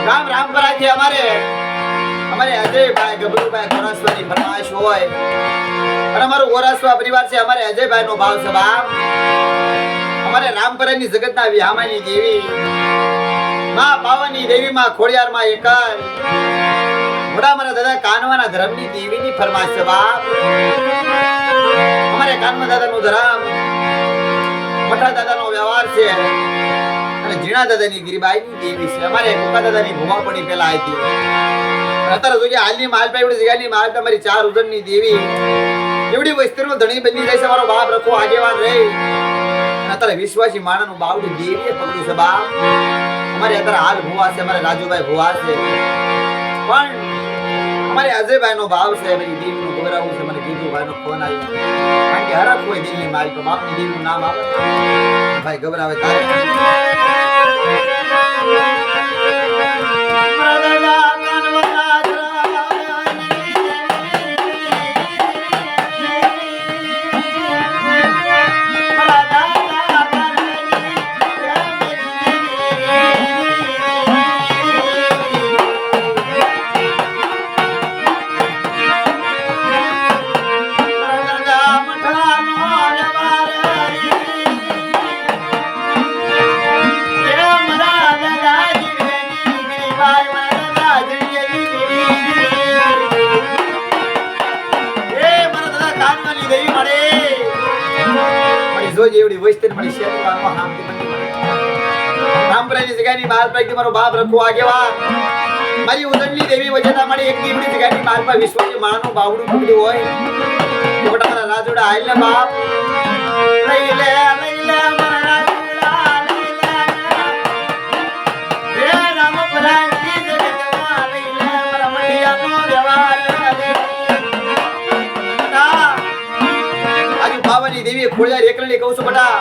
ગામ રામપરાથી અમારે અજયભાઈ ગબરુભાઈ ગોરાસવાની ફરમાઈશ હોય અને અમારો ગોરાસવા પરિવાર છે. અમારે અજયભાઈ નો ભાવ છે બાપ. અમારે રામપરાની જગતના વિહામાની દેવી માં પાવાની દેવી માં ખોડિયાર માં એકલ મોટા મારા દાદા કાનવાના ધર્મની દેવીની ફરમાઈશ છે બાપ. અમારે કાનવા દાદાનો ધર્મ મોટા દાદાનો વ્યવહાર છે અને ઝીણા દાદાની ગિરિબાઈની દેવી છે. અમારે મોટા દાદાની ભૂમા પડી પેલા આવી અત્યારે જોઈએ હાલની માલપા એવડી જગ્યાની માલપા મારી 4 ઉજનની દેવી એવડી વસ્તીનો ધણી બની જાય છે. મારો બાપ રખો આગેવાન રહી અત્યારે વિશ્વાસી માણાનું બાવડું દેવીએ પકડ્યું છે બાપ. અમારે અત્યારે હાલ ભુવા છે, અમારે રાજુભાઈ ભુવા છે, પણ અમારે અજયભાઈ નો ભાવ છે. મારી દેવીનું ગૌરવ છે. મને કીધું ભાઈ નો ફોન આવ્યો કારણ કે હરખ હોય દિલની માલ તો બાપની દેવીનું નામ આવે ભાઈ ગભરાવે તારે એવડી વસ્તી મળી શેરવાનો હામથી મંડી મળી રામપરાની જગ્યાની માલ પૈકી મારો બાપ રખો આગેવાન મારી ઉદણની દેવી વજેતા મળી એક દીવડી જગ્યાની માલ પર વિશ્વજી માનું બાવડું પકડ્યું હોય મોટા મારા રાજોડા આઈલ ને બાપ લઈ લે મારા રાજોડા લઈ લે હે રામપરાની જગ્યામાં લઈ લે મારા મઢિયાનો વ્યવહાર બાવાની દેવી ખોડિયાર એકલની કહું છું બટા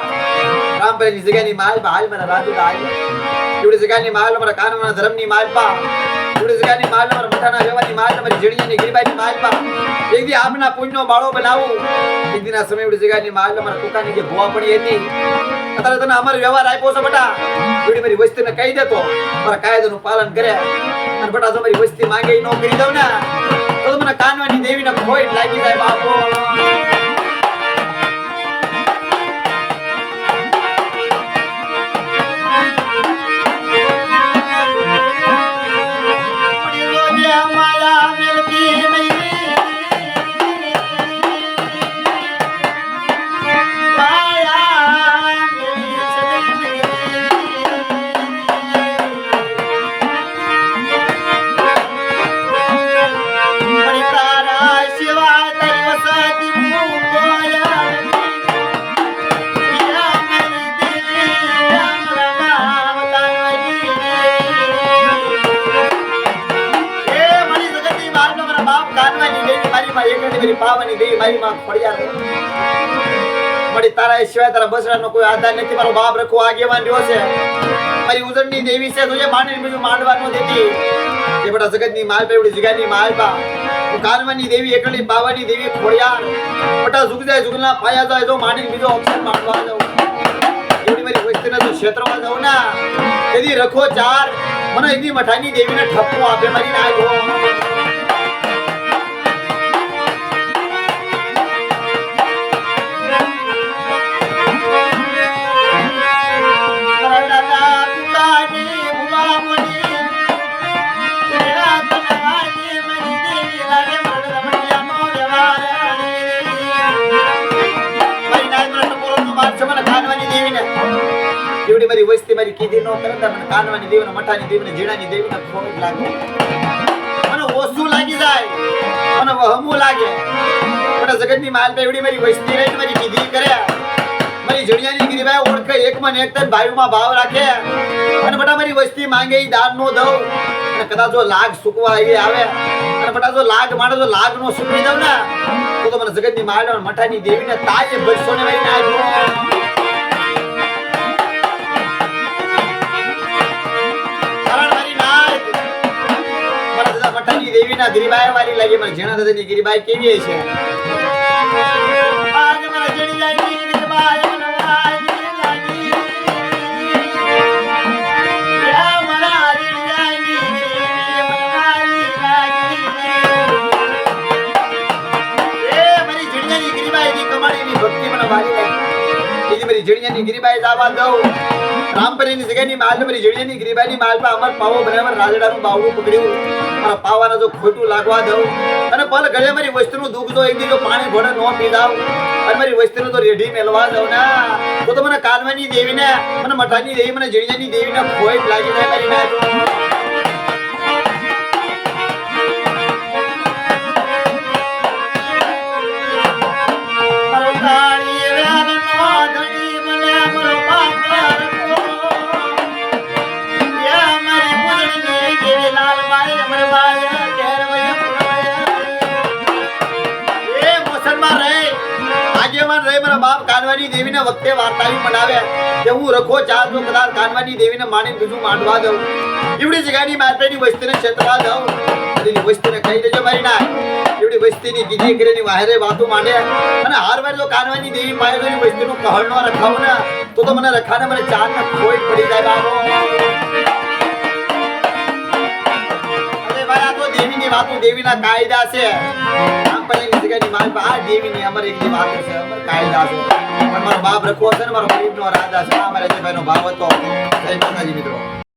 રામપરાની જગ્યાની માલપા હાલ મારા રાજુડા આઈ એવડી જગ્યાની માલ મારા કાનવાના ધર્મની માલપા એવડી જગ્યાની માલ મારા મઠાના વ્યવહારની માલ મારી ઝીણીની ગિરિબાઈની માલપા એક દી આપના પુણ્યનો બાળો બનાવું એક દિના સમય એવડી જગ્યાની માલ મારા કુકાની જે ભુવા પડી હતી અત્યારે તને અમારો વ્યવહાર આપ્યો છે બટા એવડી મારી વસ્તીને કહી દેતો મારા કાયદાનું પાલન કરે અને બટા જો મારી વસ્તી માંગે ન કરી દઉં ને તો મને કાનવાની દેવીને ખોટ લાગી જાય બાપો. પાવાની દેવી મારી માં ખોડિયાર મળી તારા સિવાય તારા બસરાનો કોઈ આધાર નથી. મારો બાપ રખો આગેવાન રહ્યો છે. મારી ઉજળની દેવી છે તુજે માની બીજું માંડવાનું દેતી એ બટા જગતની માલ પે એવડી જગ્યાની માલપા કાનવાની દેવી એકલી પાવાની દેવી ખોડિયાર બટા જુગ જાય જુગના પાયા જાય જો માની બીજો ઓપ્શન માંડવા જાવ એવડી મારી વસ્તીને તો ક્ષેત્રમાં જાવ ના એદી રખો 4 મને એદી મઠાની દેવીને ઠપકો આપે મારી ના જો એવડી મારી વસ્તી મારી કીધી નો કરતા મને કાનવાની દેવીને મઠાની દેવીને ઝીણાની દેવીને ખોટ લાગે મને ઓછું લાગી જાય મને વહમું લાગે મોટા જગતની માલ પે એવડી મારી વસ્તી રહી મારી કીધી કરે મારી ઝીણિયાની ગિરિબાઈ ઓળખે એકમાં ને એક તન ભાઈઓમાં ભાવ રાખે અને બટા મારી વસ્તી માંગે ઈ દાન નો દઉં અને કદાચ જો લાગ સુકવા આવી આવે અને બટા જો લાગ માણો જો લાગ નો સુકવી દઉં ને તો મને જગતની માલ મઠાની દેવીને તાય બરસો ને મારી નાખ્યો દેવીના ગિરિબાઈ વાળી લાગે મને ઝીણા દાદાની ગિરિબાઈ કેવી છે આજ મને ઝીણી જાયની ગિરિબાઈ મને લાગી યા મારા ઝીણી જાયની ગિરિબાઈ જવા દઉં રામપરીની જગ્યાની માલ મારી જીડીની ગિરિબાઈની માલ પર અમર પાવો બરાબર રાજડાનું બાવડું પકડ્યું મારા પાવાના જો ખોટું લાગવા દઉં અને પલ ઘરે મારી વસ્તુનું દુઃખ જો એક દી જો પાણી ઘોડે નો પી જાવ અને મારી વસ્તુનું તો રેઢી મેલવા દઉં ને તો મને કાનવાની દેવીને મને મઠાની દેવી મને જીડીની દેવીને ખોઈ લાગી જાય કરીને કાનવાની દેવીને વખતે વાર્તાવી મનાવે કે હું રખો ચાર જો કદાચ કાનવાની દેવીને માણી બીજું માંડવા દઉં એવડી જગ્યાની માર્કેટની વસ્તીને છેતવા દઉં એની વસ્તીને કહી દેજો મારી ના એવડી વસ્તીની કીધી કરીને વાહરે વાતો માંડે અને હાર વાર જો કાનવાની દેવી પાસે જો વસ્તીનું કહળ નો રખાવ ને તો મને રખાને મને ચાર ને ખોઈ પડી જાય બાબો અરે ભાઈ આ તો દેવીની વાતો દેવીના કાયદા છે રામપરીની જગ્યાની માલ પર આ દેવીની અમર એકની વાતો છે અમર કાયદા છે પણ મારો બાપ રખવો છે ને મારો ગરીબનો રાજા છે અમારે જે ભાઈનો ભાવ હતો જય માતાજી મિત્રો